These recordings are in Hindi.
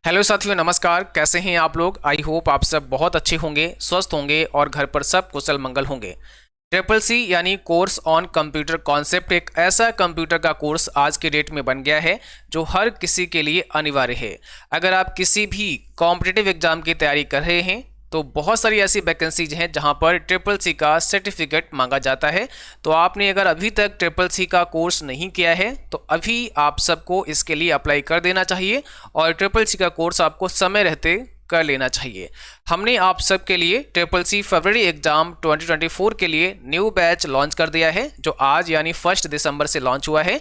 हेलो साथियों, नमस्कार। कैसे हैं आप लोग? आई होप आप सब बहुत अच्छे होंगे, स्वस्थ होंगे और घर पर सब कुशल मंगल होंगे। ट्रिपल सी यानी कोर्स ऑन कंप्यूटर कॉन्सेप्ट एक ऐसा कंप्यूटर का कोर्स आज के डेट में बन गया है जो हर किसी के लिए अनिवार्य है। अगर आप किसी भी कॉम्पिटिटिव एग्जाम की तैयारी कर रहे हैं तो बहुत सारी ऐसी वैकेंसीज हैं जहां पर ट्रिपल सी का सर्टिफिकेट मांगा जाता है। तो आपने अगर अभी तक ट्रिपल सी का कोर्स नहीं किया है तो अभी आप सबको इसके लिए अप्लाई कर देना चाहिए और ट्रिपल सी का कोर्स आपको समय रहते कर लेना चाहिए। हमने आप सब के लिए ट्रिपल सी फरवरी एग्जाम 2024 के लिए न्यू बैच लॉन्च कर दिया है जो आज यानी 1 दिसंबर से लॉन्च हुआ है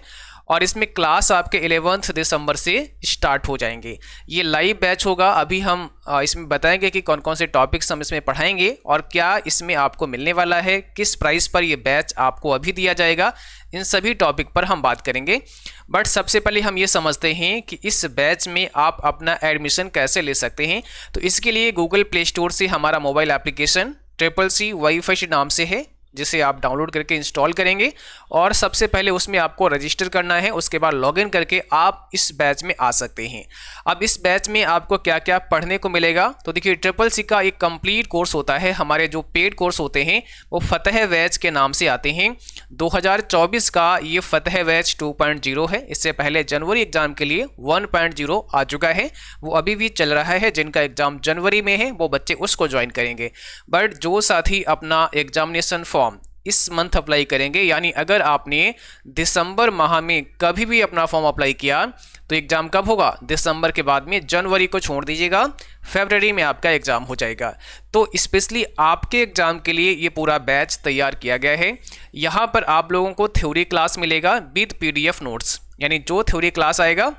और इसमें क्लास आपके 11 दिसंबर से स्टार्ट हो जाएंगे। ये लाइव बैच होगा। अभी हम इसमें बताएंगे कि कौन कौन से टॉपिक्स हम इसमें पढ़ाएंगे और क्या इसमें आपको मिलने वाला है, किस प्राइस पर ये बैच आपको अभी दिया जाएगा। इन सभी टॉपिक पर हम बात करेंगे। बट सबसे पहले हम ये समझते हैं कि इस बैच में आप अपना एडमिशन कैसे ले सकते हैं। तो इसके लिए गूगल प्ले स्टोर से हमारा mobile application triple C WiFi नाम से है, जिसे आप डाउनलोड करके इंस्टॉल करेंगे और सबसे पहले उसमें आपको रजिस्टर करना है। उसके बाद लॉगिन करके आप इस बैच में आ सकते हैं। अब इस बैच में आपको क्या क्या पढ़ने को मिलेगा, तो देखिए ट्रिपल सी का एक कंप्लीट कोर्स होता है। हमारे जो पेड कोर्स होते हैं वो फतेह बैच के नाम से आते हैं। 2024 का ये फतेह बैच 2.0 है। इससे पहले जनवरी एग्जाम के लिए 1.0 आ चुका है, वो अभी भी चल रहा है। जिनका एग्जाम जनवरी में है वो बच्चे उसको ज्वाइन करेंगे। बट जो साथी अपना एग्जामिनेशन फॉर्म इस मंथ अप्लाई करेंगे, यानी अगर आपने दिसंबर माह में कभी भी अपना फॉर्म अप्लाई किया तो एग्जाम कब होगा? दिसंबर के बाद में जनवरी को छोड़ दीजिएगा, फरवरी में आपका एग्जाम हो जाएगा। तो स्पेशली आपके एग्जाम के लिए ये पूरा बैच तैयार किया गया है। यहाँ पर आप लोगों को थ्योरी क्लास मिलेगा विद पीडीएफ नोट्स, यानी जो थ्योरी क्लास आएगा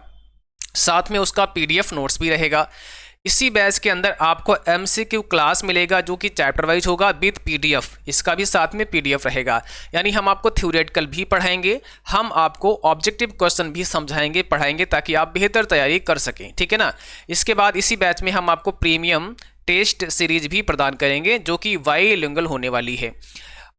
साथ में उसका पीडीएफ नोट्स भी रहेगा। इसी बैच के अंदर आपको एमसीक्यू क्लास मिलेगा जो कि चैप्टर वाइज होगा विद पीडीएफ, इसका भी साथ में पीडीएफ रहेगा। यानी हम आपको थ्योरेटिकल भी पढ़ाएंगे, हम आपको ऑब्जेक्टिव क्वेश्चन भी समझाएंगे पढ़ाएंगे ताकि आप बेहतर तैयारी कर सकें, ठीक है ना। इसके बाद इसी बैच में हम आपको प्रीमियम टेस्ट सीरीज भी प्रदान करेंगे जो कि बाइलिंगुअल होने वाली है।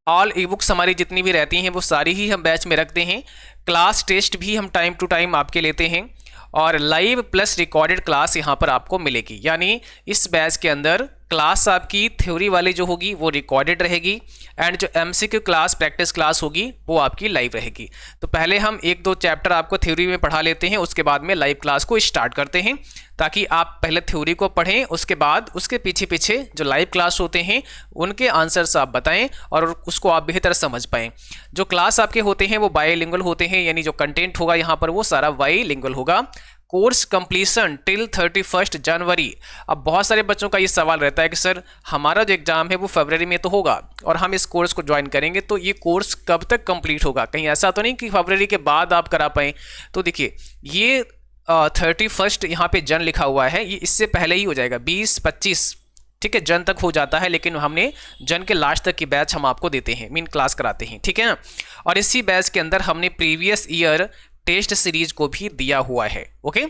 ऑल ई बुक्स हमारी जितनी भी रहती हैं वो सारी ही हम बैच में रखते हैं। क्लास टेस्ट भी हम टाइम टू टाइम आपके लेते हैं और लाइव प्लस रिकॉर्डेड क्लास यहाँ पर आपको मिलेगी। यानी इस बैच के अंदर क्लास आपकी थ्योरी वाली जो होगी वो रिकॉर्डेड रहेगी एंड जो एमसीक्यू क्लास प्रैक्टिस क्लास होगी वो आपकी लाइव रहेगी। तो पहले हम 1-2 चैप्टर आपको थ्योरी में पढ़ा लेते हैं, उसके बाद में लाइव क्लास को स्टार्ट करते हैं ताकि आप पहले थ्योरी को पढ़ें, उसके बाद उसके पीछे पीछे जो लाइव क्लास होते हैं उनके आंसर्स आप बताएं और उसको आप बेहतर समझ पाएँ। जो क्लास आपके होते हैं वो बाइलिंगुअल होते हैं, यानी जो कंटेंट होगा यहाँ पर वो सारा बाइलिंगुअल होगा। कोर्स कंप्लीशन टिल 31 जनवरी। अब बहुत सारे बच्चों का ये सवाल रहता है कि सर हमारा जो एग्जाम है वो फरवरी में तो होगा और हम इस कोर्स को ज्वाइन करेंगे तो ये कोर्स कब तक कंप्लीट होगा? कहीं ऐसा तो नहीं कि फरवरी के बाद आप करा पाएँ? तो देखिए ये 31 यहाँ पे जन लिखा हुआ है, ये इससे पहले ही हो जाएगा 20-25, ठीक है, जन तक हो जाता है। लेकिन हमने जन के लास्ट तक की बैच हम आपको देते हैं, मीन क्लास कराते हैं, ठीक है ना। और इसी बैच के अंदर हमने प्रीवियस ईयर टेस्ट सीरीज को भी दिया हुआ है। ओके,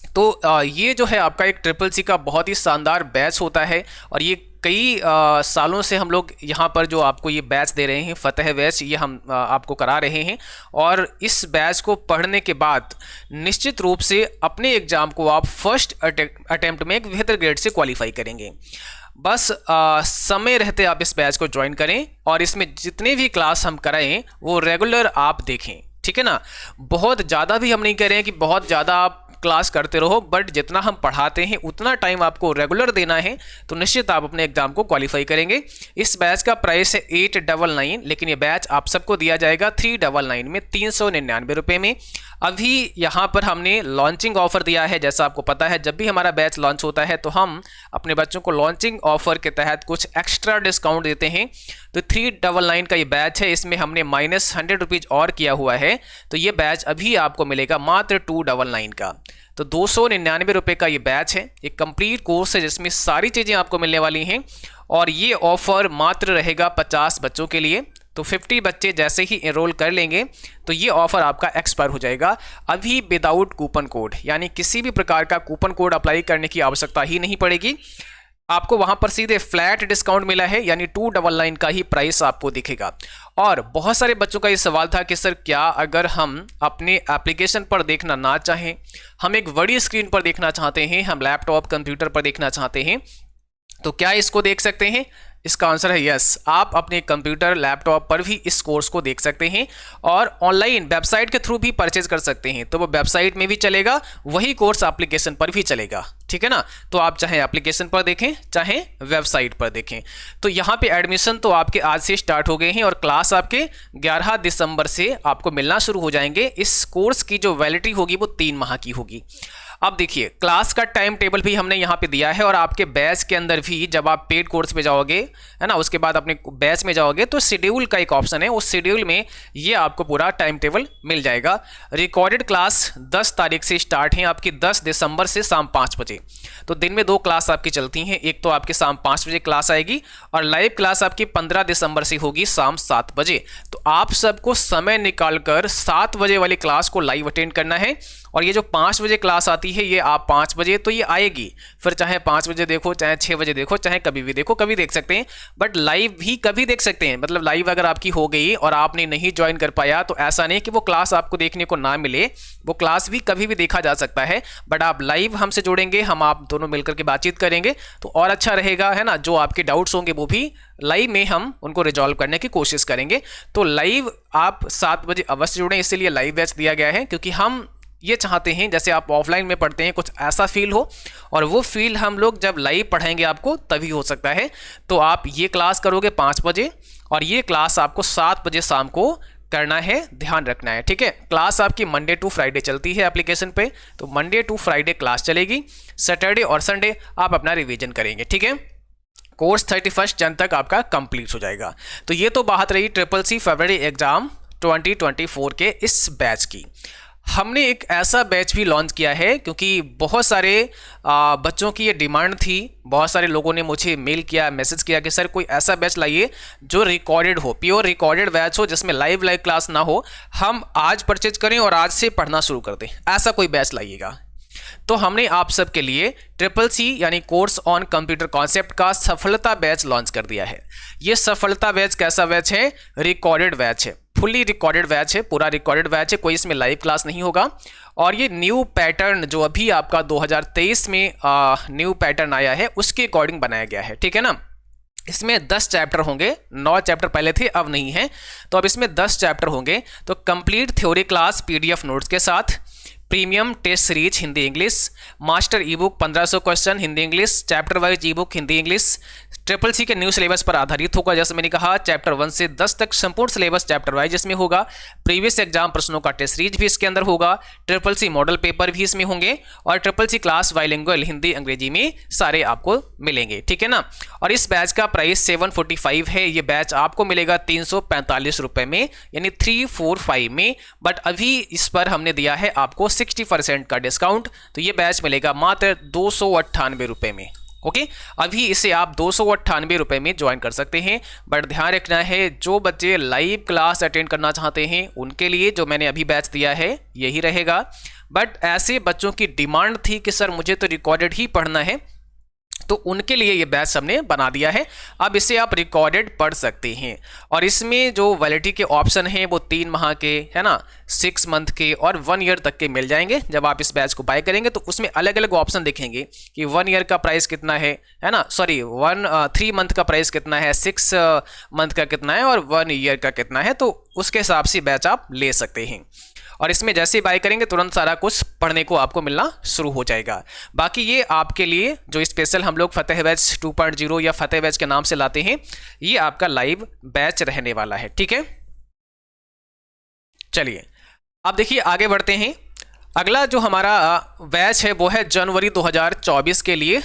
तो ये जो है आपका एक ट्रिपल सी का बहुत ही शानदार बैच होता है और ये कई सालों से हम लोग यहाँ पर जो आपको ये बैच दे रहे हैं फतेह बैच, ये हम आपको करा रहे हैं। और इस बैच को पढ़ने के बाद निश्चित रूप से अपने एग्जाम को आप फर्स्ट अटेम्प्ट में एक बेहतर ग्रेड से क्वालिफाई करेंगे। बस समय रहते आप इस बैच को ज्वाइन करें और इसमें जितने भी क्लास हम कराएं वो रेगुलर आप देखें, ठीक है ना। बहुत ज़्यादा भी हम नहीं कह रहे हैं कि बहुत ज़्यादा आप क्लास करते रहो, बट जितना हम पढ़ाते हैं उतना टाइम आपको रेगुलर देना है तो निश्चित आप अपने एग्जाम को क्वालिफाई करेंगे। इस बैच का प्राइस है 899, लेकिन ये बैच आप सबको दिया जाएगा 399 में, 399 रुपये में। अभी यहाँ पर हमने लॉन्चिंग ऑफर दिया है। जैसा आपको पता है जब भी हमारा बैच लॉन्च होता है तो हम अपने बच्चों को लॉन्चिंग ऑफर के तहत कुछ एक्स्ट्रा डिस्काउंट देते हैं। तो 399 का ये बैच है, इसमें हमने -100 रुपीज़ और किया हुआ है। तो ये बैच अभी आपको मिलेगा मात्र 299 का। तो 299 रुपये का ये बैच है, एक कंप्लीट कोर्स है जिसमें सारी चीज़ें आपको मिलने वाली हैं। और ये ऑफर मात्र रहेगा 50 बच्चों के लिए। तो 50 बच्चे जैसे ही एनरोल कर लेंगे तो ये ऑफर आपका एक्सपायर हो जाएगा। अभी विदाउट कूपन कोड, यानी किसी भी प्रकार का कूपन कोड अप्लाई करने की आवश्यकता ही नहीं पड़ेगी। आपको वहां पर सीधे फ्लैट डिस्काउंट मिला है, यानी 299 का ही प्राइस आपको दिखेगा। और बहुत सारे बच्चों का ये सवाल था कि सर क्या अगर हम अपने एप्लीकेशन पर देखना ना चाहें, हम एक बड़ी स्क्रीन पर देखना चाहते हैं, हम लैपटॉप कंप्यूटर पर देखना चाहते हैं, तो क्या इसको देख सकते हैं? इसका आंसर है यस, आप अपने कंप्यूटर लैपटॉप पर भी इस कोर्स को देख सकते हैं और ऑनलाइन वेबसाइट के थ्रू भी परचेज कर सकते हैं। तो वो वेबसाइट में भी चलेगा, वही कोर्स एप्लीकेशन पर भी चलेगा, ठीक है ना। तो आप चाहे एप्लीकेशन पर देखें चाहे वेबसाइट पर देखें। तो यहाँ पे एडमिशन तो आपके आज से स्टार्ट हो गए हैं और क्लास आपके 11 दिसंबर से आपको मिलना शुरू हो जाएंगे। इस कोर्स की जो वैलिडिटी होगी वो 3 माह की होगी। अब देखिए क्लास का टाइम टेबल भी हमने यहाँ पे दिया है और आपके बैच के अंदर भी जब आप पेड कोर्स पे जाओगे, है ना, उसके बाद अपने बैच में जाओगे तो शेड्यूल का एक ऑप्शन है, उस शेड्यूल में ये आपको पूरा टाइम टेबल मिल जाएगा। रिकॉर्डेड क्लास 10 तारीख से स्टार्ट है आपकी 10 दिसंबर से शाम 5 बजे। तो दिन में 2 क्लास आपकी चलती हैं, एक तो आपकी शाम 5 बजे क्लास आएगी और लाइव क्लास आपकी 15 दिसंबर से होगी शाम 7 बजे। तो आप सबको समय निकालकर 7 बजे वाली क्लास को लाइव अटेंड करना है। और ये जो 5 बजे क्लास आती है ये आप 5 बजे तो ये आएगी, फिर चाहे 5 बजे देखो, चाहे 6 बजे देखो, चाहे कभी भी देखो, कभी देख सकते हैं। बट लाइव भी कभी देख सकते हैं, मतलब लाइव अगर आपकी हो गई और आपने नहीं ज्वाइन कर पाया तो ऐसा नहीं कि वो क्लास आपको देखने को ना मिले, वो क्लास भी कभी भी देखा जा सकता है। बट आप लाइव हमसे जुड़ेंगे, हम आप दोनों मिलकर के बातचीत करेंगे तो और अच्छा रहेगा, है ना। जो आपके डाउट्स होंगे वो भी लाइव में हम उनको रिजॉल्व करने की कोशिश करेंगे। तो लाइव आप 7 बजे अवश्य जुड़ें, इसीलिए लाइव बैच दिया गया है क्योंकि हम ये चाहते हैं जैसे आप ऑफलाइन में पढ़ते हैं कुछ ऐसा फील हो, और वो फील हम लोग जब लाइव पढ़ाएंगे आपको तभी हो सकता है। तो आप ये क्लास करोगे 5 बजे और ये क्लास आपको 7 बजे शाम को करना है, ध्यान रखना है, ठीक है। क्लास आपकी मंडे टू फ्राइडे चलती है एप्लीकेशन पे, तो मंडे टू फ्राइडे क्लास चलेगी, सैटरडे और संडे आप अपना रिवीजन करेंगे, ठीक है। कोर्स 31 जन तक आपका कंप्लीट हो जाएगा। तो ये तो बात रही CCC फरवरी एग्जाम 2024 के इस बैच की। हमने एक ऐसा बैच भी लॉन्च किया है क्योंकि बहुत सारे बच्चों की ये डिमांड थी, बहुत सारे लोगों ने मुझे मेल किया, मैसेज किया कि सर कोई ऐसा बैच लाइए जो रिकॉर्डेड हो, प्योर रिकॉर्डेड बैच हो जिसमें लाइव क्लास ना हो, हम आज परचेज करें और आज से पढ़ना शुरू कर दें, ऐसा कोई बैच लाइएगा। तो हमने आप सबके लिए CCC यानी कोर्स ऑन कंप्यूटर कॉन्सेप्ट का सफलता बैच लॉन्च कर दिया है। ये सफलता बैच कैसा बैच है? रिकॉर्डेड बैच है, फुली रिकॉर्डेड बैच है, पूरा रिकॉर्डेड बैच है, कोई इसमें लाइव क्लास नहीं होगा। और ये न्यू पैटर्न जो अभी आपका 2023 में न्यू पैटर्न आया है उसके अकॉर्डिंग बनाया गया है, ठीक है ना। इसमें 10 चैप्टर होंगे, 9 चैप्टर पहले थे अब नहीं है, तो अब इसमें 10 चैप्टर होंगे। तो complete theory class PDF notes के साथ, premium test series Hindi English, master e book 1500 question Hindi English, chapter wise e book Hindi English, CCC के न्यू सिलेबस पर आधारित होगा। जैसे मैंने कहा चैप्टर 1 से 10 तक संपूर्ण सिलेबस चैप्टर वाइज इसमें होगा। प्रीवियस एग्जाम प्रश्नों का टेस्ट सीरीज भी इसके अंदर होगा, CCC मॉडल पेपर भी इसमें होंगे और CCC क्लास बाइलिंगुअल हिंदी अंग्रेजी में सारे आपको मिलेंगे, ठीक है ना। और इस बैच का प्राइस 745 है। ये बैच आपको मिलेगा 345 रुपए में, यानी 345 में। बट अभी इस पर हमने दिया है आपको 60% का डिस्काउंट, तो ये बैच मिलेगा मात्र 298 रुपए में। ओके, अभी इसे आप 298 रुपए में ज्वाइन कर सकते हैं। बट ध्यान रखना है जो बच्चे लाइव क्लास अटेंड करना चाहते हैं उनके लिए जो मैंने अभी बैच दिया है यही रहेगा। बट ऐसे बच्चों की डिमांड थी कि सर मुझे तो रिकॉर्डेड ही पढ़ना है, तो उनके लिए ये बैच हमने बना दिया है। अब इसे आप रिकॉर्डेड पढ़ सकते हैं और इसमें जो वैलिडिटी के ऑप्शन हैं वो 3 माह के, है ना, 6 मंथ के और 1 ईयर तक के मिल जाएंगे। जब आप इस बैच को बाय करेंगे तो उसमें अलग अलग ऑप्शन दिखेंगे कि 1 ईयर का प्राइस कितना है ना, सॉरी 3 मंथ का प्राइस कितना है, 6 मंथ का कितना है और 1 ईयर का कितना है। तो उसके हिसाब से बैच आप ले सकते हैं और इसमें जैसे बाय करेंगे तुरंत सारा कुछ पढ़ने को आपको मिलना शुरू हो जाएगा। बाकी ये आपके लिए जो स्पेशल हम लोग फतेह बैच 2.0 या फतेह बैच के नाम से लाते हैं, ये आपका लाइव बैच रहने वाला है, ठीक है। चलिए अब देखिए आगे बढ़ते हैं। अगला जो हमारा बैच है वो है जनवरी 2024 के लिए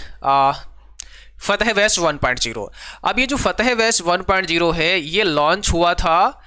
फतेह बैच 1.0। अब ये जो फतेह बैच 1.0 है ये लॉन्च हुआ था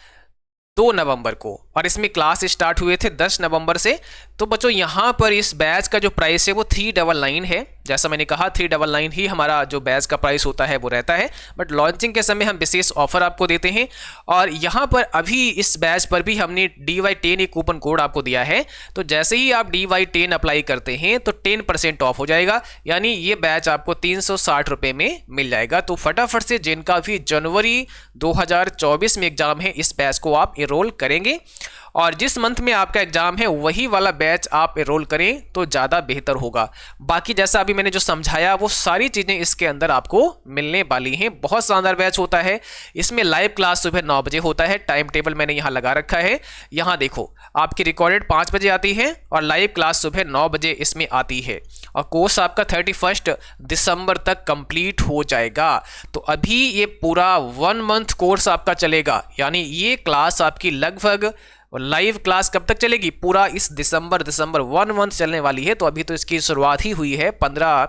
2 नवंबर को और इसमें क्लास स्टार्ट हुए थे 10 नवंबर से। तो बच्चों यहाँ पर इस बैच का जो प्राइस है वो 399 है। जैसा मैंने कहा 399 ही हमारा जो बैच का प्राइस होता है वो रहता है, बट लॉन्चिंग के समय हम विशेष ऑफर आपको देते हैं। और यहाँ पर अभी इस बैच पर भी हमने DY10 एक कूपन कोड आपको दिया है। तो जैसे ही आप DY10 अप्लाई करते हैं तो 10% ऑफ हो जाएगा, यानी ये बैच आपको 360 रुपये में मिल जाएगा। तो फटाफट से जिनका भी जनवरी 2024 में एग्जाम है इस बैच को आप एनरोल करेंगे, और जिस मंथ में आपका एग्जाम है वही वाला बैच आप एनरोल करें तो ज़्यादा बेहतर होगा। बाकी जैसा अभी मैंने जो समझाया वो सारी चीज़ें इसके अंदर आपको मिलने वाली हैं। बहुत शानदार बैच होता है। इसमें लाइव क्लास सुबह 9 बजे होता है, टाइम टेबल मैंने यहाँ लगा रखा है। यहाँ देखो आपकी रिकॉर्डेड 5 बजे आती है और लाइव क्लास सुबह 9 बजे इसमें आती है, और कोर्स आपका 31 दिसंबर तक कंप्लीट हो जाएगा। तो अभी ये पूरा 1 मंथ कोर्स आपका चलेगा, यानी ये क्लास आपकी लगभग लाइव क्लास कब तक चलेगी, पूरा इस दिसंबर 1 मंथ चलने वाली है। तो अभी तो इसकी शुरुआत ही हुई है 15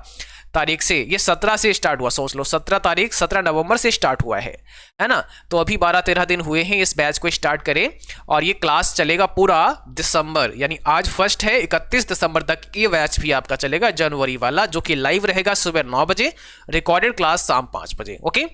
तारीख से, ये 17 से स्टार्ट हुआ, सोच लो 17 नवंबर से स्टार्ट हुआ है ना। तो अभी 12-13 दिन हुए हैं इस बैच को स्टार्ट करें, और ये क्लास चलेगा पूरा दिसंबर, यानी आज फर्स्ट है 31 दिसंबर तक ये बैच भी आपका चलेगा जनवरी वाला, जो कि लाइव रहेगा सुबह 9 बजे, रिकॉर्डेड क्लास शाम 5 बजे। ओके,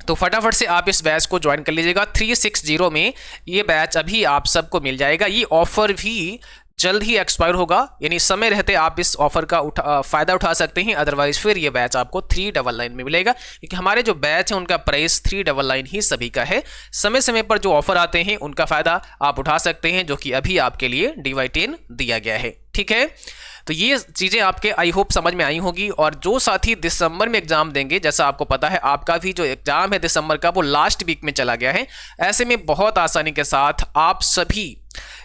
तो फटाफट से आप इस बैच को ज्वाइन कर लीजिएगा। 360 में ये बैच अभी आप सबको मिल जाएगा। ये ऑफर भी जल्द ही एक्सपायर होगा, यानी समय रहते आप इस ऑफर का फायदा उठा सकते हैं, अदरवाइज फिर ये बैच आपको 399 में मिलेगा, क्योंकि हमारे जो बैच है उनका प्राइस 399 ही सभी का है। समय समय पर जो ऑफर आते हैं उनका फायदा आप उठा सकते हैं, जो कि अभी आपके लिए DY10 दिया गया है। ठीक है, तो ये चीज़ें आपके आई होप समझ में आई होगी। और जो साथी दिसंबर में एग्जाम देंगे, जैसा आपको पता है आपका भी जो एग्जाम है दिसंबर का वो लास्ट वीक में चला गया है, ऐसे में बहुत आसानी के साथ आप सभी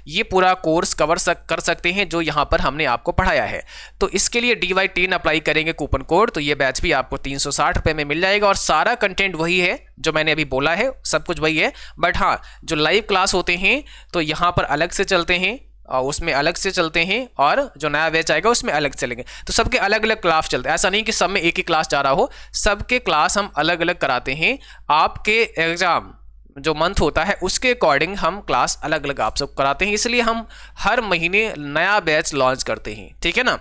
ये पूरा कोर्स कर सकते हैं जो यहाँ पर हमने आपको पढ़ाया है। तो इसके लिए DY10 अप्लाई करेंगे कूपन कोड, तो ये बैच भी आपको 360 रुपये में मिल जाएगा, और सारा कंटेंट वही है जो मैंने अभी बोला है, सब कुछ वही है। बट हाँ, जो लाइव क्लास होते हैं तो यहाँ पर अलग से चलते हैं, और उसमें अलग से चलते हैं, और जो नया बैच आएगा उसमें अलग चलेंगे। तो सबके अलग अलग क्लास चलते हैं, ऐसा नहीं कि सब में एक ही क्लास जा रहा हो, सबके क्लास हम अलग अलग कराते हैं। आपके एग्जाम जो मंथ होता है उसके अकॉर्डिंग हम क्लास अलग अलग आप सब कराते हैं, इसलिए हम हर महीने नया बैच लॉन्च करते हैं। ठीक है ना,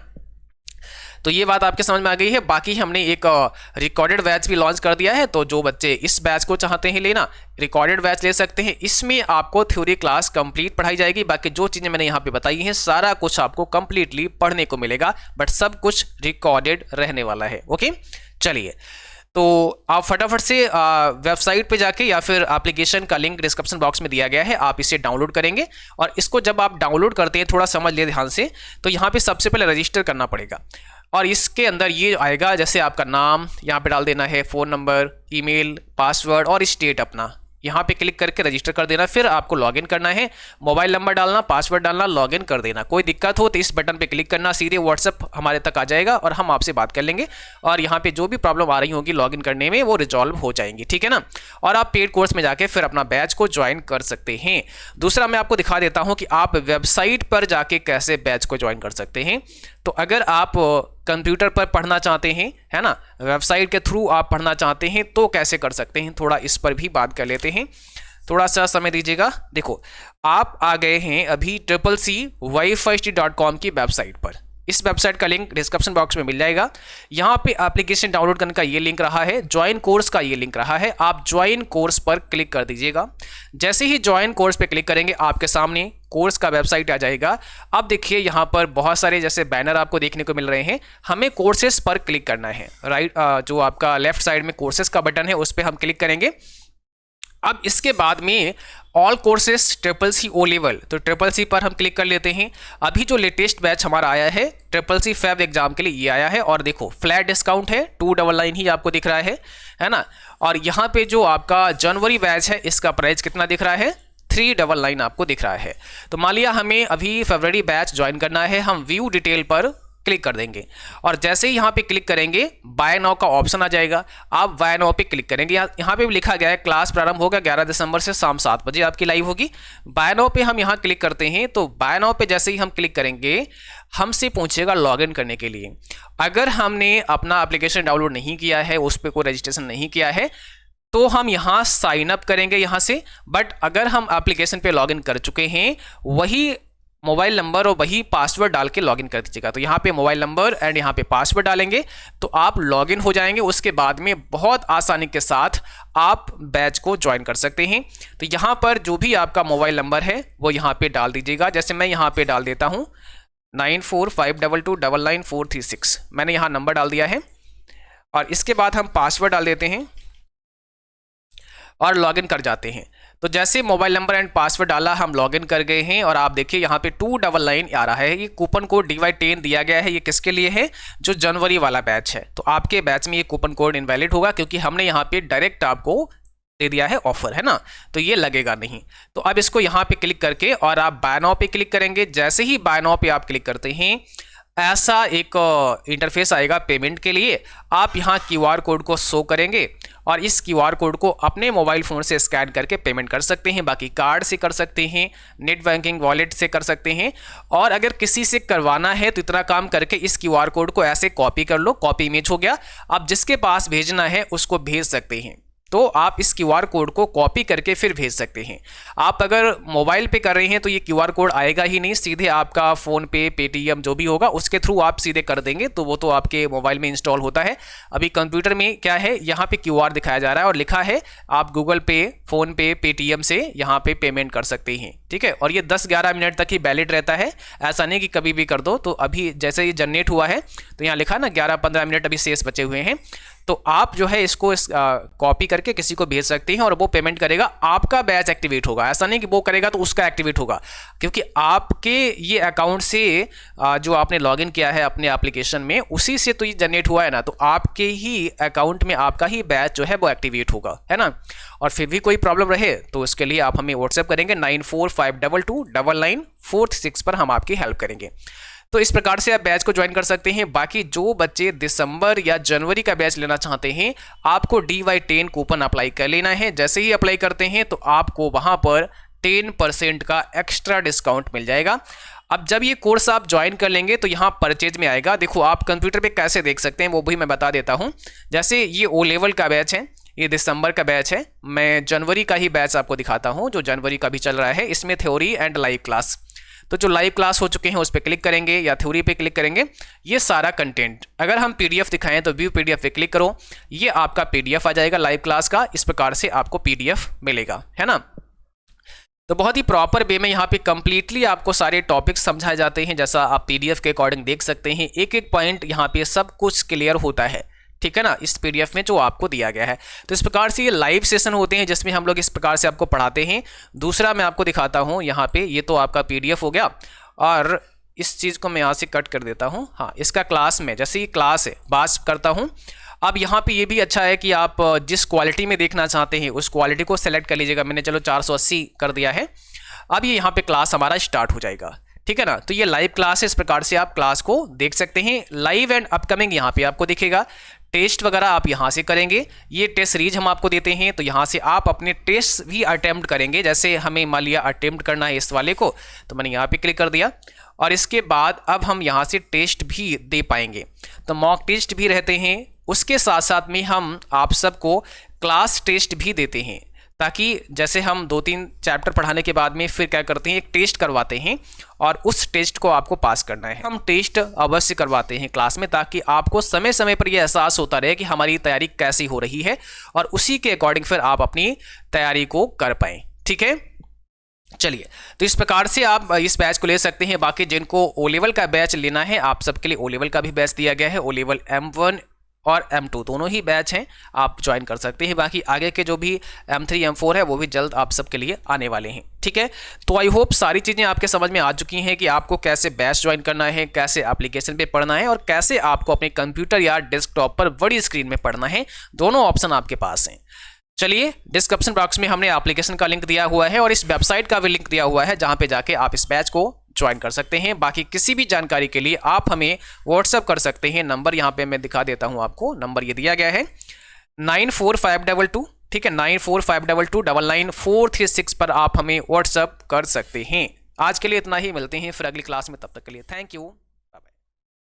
तो ये बात आपके समझ में आ गई है। बाकी हमने एक रिकॉर्डेड बैच भी लॉन्च कर दिया है, तो जो बच्चे इस बैच को चाहते हैं लेना, रिकॉर्डेड बैच ले सकते हैं। इसमें आपको थ्योरी क्लास कंप्लीट पढ़ाई जाएगी, बाकी जो चीज़ें मैंने यहाँ पे बताई हैं सारा कुछ आपको कंप्लीटली पढ़ने को मिलेगा, बट सब कुछ रिकॉर्डेड रहने वाला है। ओके, चलिए, तो आप फटाफट से वेबसाइट पे जाके, या फिर एप्लीकेशन का लिंक डिस्क्रिप्शन बॉक्स में दिया गया है, आप इसे डाउनलोड करेंगे। और इसको जब आप डाउनलोड करते हैं, थोड़ा समझ ले ध्यान से, तो यहाँ पे सबसे पहले रजिस्टर करना पड़ेगा, और इसके अंदर ये आएगा, जैसे आपका नाम यहाँ पे डाल देना है, फ़ोन नंबर, ईमेल, पासवर्ड और स्टेट अपना, यहाँ पे क्लिक करके रजिस्टर कर देना। फिर आपको लॉगिन करना है, मोबाइल नंबर डालना, पासवर्ड डालना, लॉगिन कर देना। कोई दिक्कत हो तो इस बटन पे क्लिक करना, सीधे व्हाट्सएप हमारे तक आ जाएगा और हम आपसे बात कर लेंगे, और यहाँ पे जो भी प्रॉब्लम आ रही होगी लॉगिन करने में वो रिजॉल्व हो जाएंगी। ठीक है ना, और आप पेड कोर्स में जाके फिर अपना बैच को ज्वाइन कर सकते हैं। दूसरा मैं आपको दिखा देता हूँ कि आप वेबसाइट पर जाके कैसे बैच को ज्वाइन कर सकते हैं। तो अगर आप कंप्यूटर पर पढ़ना चाहते हैं, है ना, वेबसाइट के थ्रू आप पढ़ना चाहते हैं तो कैसे कर सकते हैं, थोड़ा इस पर भी बात कर लेते हैं। थोड़ा सा समय दीजिएगा। देखो, आप आ गए हैं अभी CCCwifi.com की वेबसाइट पर। इस वेबसाइट का लिंक डिस्क्रिप्शन बॉक्स में मिल जाएगा। यहाँ पे एप्लीकेशन डाउनलोड करने का ये लिंक रहा है, ज्वाइन कोर्स का ये लिंक रहा है, आप ज्वाइन कोर्स पर क्लिक कर दीजिएगा। जैसे ही ज्वाइन कोर्स पे क्लिक करेंगे आपके सामने कोर्स का वेबसाइट आ जाएगा। अब देखिए यहाँ पर बहुत सारे जैसे बैनर आपको देखने को मिल रहे हैं, हमें कोर्सेस पर क्लिक करना है। राइट, जो आपका लेफ्ट साइड में कोर्सेस का बटन है उस पर हम क्लिक करेंगे। अब इसके बाद में all courses CCC O level, तो CCC पर हम क्लिक कर लेते हैं। अभी जो लेटेस्ट बैच हमारा आया है CCC फैब एग्जाम के लिए ये आया है, और देखो फ्लैट डिस्काउंट है 299 ही आपको दिख रहा है ना। और यहाँ पे जो आपका जनवरी बैच है इसका प्राइस कितना दिख रहा है, 399 आपको दिख रहा है। तो मान लिया हमें अभी फरवरी बैच ज्वाइन करना है, हम व्यू डिटेल पर क्लिक कर देंगे, और जैसे ही यहाँ पे क्लिक करेंगे बाय नाउ का ऑप्शन आ जाएगा। आप बाय नाउ पे क्लिक करेंगे, यहाँ पे भी लिखा गया है क्लास प्रारंभ होगा 11 दिसंबर से शाम 7 बजे आपकी लाइव होगी। बाय नाउ पे हम यहाँ क्लिक करते हैं, तो बाय नाउ पे जैसे ही हम क्लिक करेंगे हमसे पूछेगा लॉगिन करने के लिए। अगर हमने अपना एप्लीकेशन डाउनलोड नहीं किया है, उस पर कोई रजिस्ट्रेशन नहीं किया है, तो हम यहाँ साइन अप करेंगे यहाँ से। बट अगर हम एप्लीकेशन पे लॉगिन कर चुके हैं, वही मोबाइल नंबर और वही पासवर्ड डाल के लॉगिन कर दीजिएगा। तो यहाँ पे मोबाइल नंबर एंड यहाँ पे पासवर्ड डालेंगे तो आप लॉगिन हो जाएंगे। उसके बाद में बहुत आसानी के साथ आप बैच को ज्वाइन कर सकते हैं। तो यहाँ पर जो भी आपका मोबाइल नंबर है वो यहाँ पे डाल दीजिएगा। जैसे मैं यहाँ पे डाल देता हूँ 9452299436, मैंने यहाँ नंबर डाल दिया है। और इसके बाद हम पासवर्ड डाल देते हैं और लॉगिन कर जाते हैं। तो जैसे मोबाइल नंबर एंड पासवर्ड डाला, हम लॉगिन कर गए हैं। और आप देखिए यहाँ पे 299 आ रहा है। ये कूपन कोड DY10 दिया गया है। ये किसके लिए है? जो जनवरी वाला बैच है। तो आपके बैच में ये कूपन कोड इनवैलिड होगा, क्योंकि हमने यहाँ पे डायरेक्ट आपको दे दिया है ऑफर, है ना, तो ये लगेगा नहीं। तो अब इसको यहाँ पे क्लिक करके और आप बाय नाउ पे क्लिक करेंगे। जैसे ही बाय नाउ पे आप क्लिक करते हैं, ऐसा एक इंटरफेस आएगा पेमेंट के लिए। आप यहाँ QR कोड को शो करेंगे और इस QR कोड को अपने मोबाइल फ़ोन से स्कैन करके पेमेंट कर सकते हैं। बाकी कार्ड से कर सकते हैं, नेट बैंकिंग वॉलेट से कर सकते हैं। और अगर किसी से करवाना है तो इतना काम करके इस QR कोड को ऐसे कॉपी कर लो। कॉपी इमेज हो गया। अब जिसके पास भेजना है उसको भेज सकते हैं। तो आप इस QR कोड को कॉपी करके फिर भेज सकते हैं। आप अगर मोबाइल पे कर रहे हैं तो ये QR कोड आएगा ही नहीं, सीधे आपका फ़ोन पे, पेटीएम जो भी होगा उसके थ्रू आप सीधे कर देंगे, तो वो तो आपके मोबाइल में इंस्टॉल होता है। अभी कंप्यूटर में क्या है, यहाँ पे QR दिखाया जा रहा है और लिखा है आप गूगल पे, फ़ोन पे, पेटीएम से यहाँ पे पेमेंट कर सकते हैं। ठीक है, और ये 10-11 मिनट तक ही वैलिड रहता है, ऐसा नहीं कि कभी भी कर दो। तो अभी जैसे ये जनरेट हुआ है तो यहाँ लिखा ना 11-15 मिनट अभी शेष बचे हुए हैं। तो आप जो है इसको कॉपी करके किसी को भेज सकते हैं और वो पेमेंट करेगा, आपका बैच एक्टिवेट होगा। ऐसा नहीं कि वो करेगा तो उसका एक्टिवेट होगा, क्योंकि आपके ये अकाउंट से जो आपने लॉगिन किया है अपने एप्लीकेशन में, उसी से तो ये जनरेट हुआ है ना। तो आपके ही अकाउंट में आपका ही बैच जो है वो एक्टिवेट होगा, है ना। और फिर भी कोई प्रॉब्लम रहे तो उसके लिए आप हमें व्हाट्सएप करेंगे 9452299436 पर, हम आपकी हेल्प करेंगे। तो इस प्रकार से आप बैच को ज्वाइन कर सकते हैं। बाकी जो बच्चे दिसंबर या जनवरी का बैच लेना चाहते हैं, आपको DY10 कूपन अप्लाई कर लेना है। जैसे ही अप्लाई करते हैं तो आपको वहां पर 10% का एक्स्ट्रा डिस्काउंट मिल जाएगा। अब जब ये कोर्स आप ज्वाइन कर लेंगे तो यहाँ परचेज में आएगा। देखो आप कंप्यूटर पे कैसे देख सकते हैं वो भी मैं बता देता हूँ। जैसे ये O लेवल का बैच है, ये दिसंबर का बैच है। मैं जनवरी का ही बैच आपको दिखाता हूँ जो जनवरी का भी चल रहा है। इसमें थ्योरी एंड लाइव क्लास, तो जो लाइव क्लास हो चुके हैं उस पर क्लिक करेंगे या थ्योरी पे क्लिक करेंगे। ये सारा कंटेंट, अगर हम PDF दिखाएं तो व्यू PDF पे क्लिक करो, ये आपका PDF आ जाएगा लाइव क्लास का। इस प्रकार से आपको PDF मिलेगा, है ना। तो बहुत ही प्रॉपर वे में यहाँ पे कंप्लीटली आपको सारे टॉपिक्स समझाए जाते हैं, जैसा आप PDF के अकॉर्डिंग देख सकते हैं। एक एक पॉइंट यहाँ पे सब कुछ क्लियर होता है, ठीक है ना, इस PDF में जो आपको दिया गया है। तो इस प्रकार से ये लाइव सेशन होते हैं जिसमें हम लोग इस प्रकार से आपको पढ़ाते हैं। दूसरा मैं आपको दिखाता हूँ यहाँ पे, ये तो आपका PDF हो गया और इस चीज़ को मैं यहाँ से कट कर देता हूँ। हाँ, इसका क्लास में, जैसे ये क्लास है, बात करता हूँ। अब यहाँ पे ये भी अच्छा है कि आप जिस क्वालिटी में देखना चाहते हैं उस क्वालिटी को सेलेक्ट कर लीजिएगा। मैंने चलो 480 कर दिया है। अब ये यहाँ पे क्लास हमारा स्टार्ट हो जाएगा, ठीक है ना। तो ये लाइव क्लास है, इस प्रकार से आप क्लास को देख सकते हैं। लाइव एंड अपकमिंग यहाँ पे आपको दिखेगा। टेस्ट वगैरह आप यहाँ से करेंगे। ये टेस्ट सीरीज हम आपको देते हैं, तो यहाँ से आप अपने टेस्ट भी अटेम्प्ट करेंगे। जैसे हमें मान लिया अटेम्प्ट करना है इस वाले को, तो मैंने यहाँ पे क्लिक कर दिया और इसके बाद अब हम यहाँ से टेस्ट भी दे पाएंगे। तो मॉक टेस्ट भी रहते हैं, उसके साथ साथ में हम आप सबको क्लास टेस्ट भी देते हैं, ताकि जैसे हम 2-3 चैप्टर पढ़ाने के बाद में फिर क्या करते हैं, एक टेस्ट करवाते हैं और उस टेस्ट को आपको पास करना है। हम टेस्ट अवश्य करवाते हैं क्लास में, ताकि आपको समय समय पर यह एहसास होता रहे कि हमारी तैयारी कैसी हो रही है और उसी के अकॉर्डिंग फिर आप अपनी तैयारी को कर पाएँ, ठीक है। चलिए, तो इस प्रकार से आप इस बैच को ले सकते हैं। बाकी जिनको O लेवल का बैच लेना है, आप सबके लिए O लेवल का भी बैच दिया गया है। O लेवल M1 और M2 दोनों ही बैच हैं, आप ज्वाइन कर सकते हैं। बाकी आगे के जो भी M3 M4 है वो भी जल्द आप सबके लिए आने वाले हैं, ठीक है। तो आई होप सारी चीज़ें आपके समझ में आ चुकी हैं कि आपको कैसे बैच ज्वाइन करना है, कैसे एप्लीकेशन पे पढ़ना है और कैसे आपको अपने कंप्यूटर या डेस्कटॉप पर बड़ी स्क्रीन में पढ़ना है। दोनों ऑप्शन आपके पास हैं। चलिए, डिस्क्रिप्शन बॉक्स में हमने एप्लीकेशन का लिंक दिया हुआ है और इस वेबसाइट का भी लिंक दिया हुआ है, जहाँ पे जाके आप इस बैच को ज्वाइन कर सकते हैं। बाकी किसी भी जानकारी के लिए आप हमें व्हाट्सएप कर सकते हैं। नंबर यहाँ पे मैं दिखा देता हूँ आपको, नंबर ये दिया गया है 94522, ठीक है, 9452299436 पर आप हमें व्हाट्सएप कर सकते हैं। आज के लिए इतना ही, मिलते हैं फिर अगली क्लास में, तब तक के लिए थैंक यू।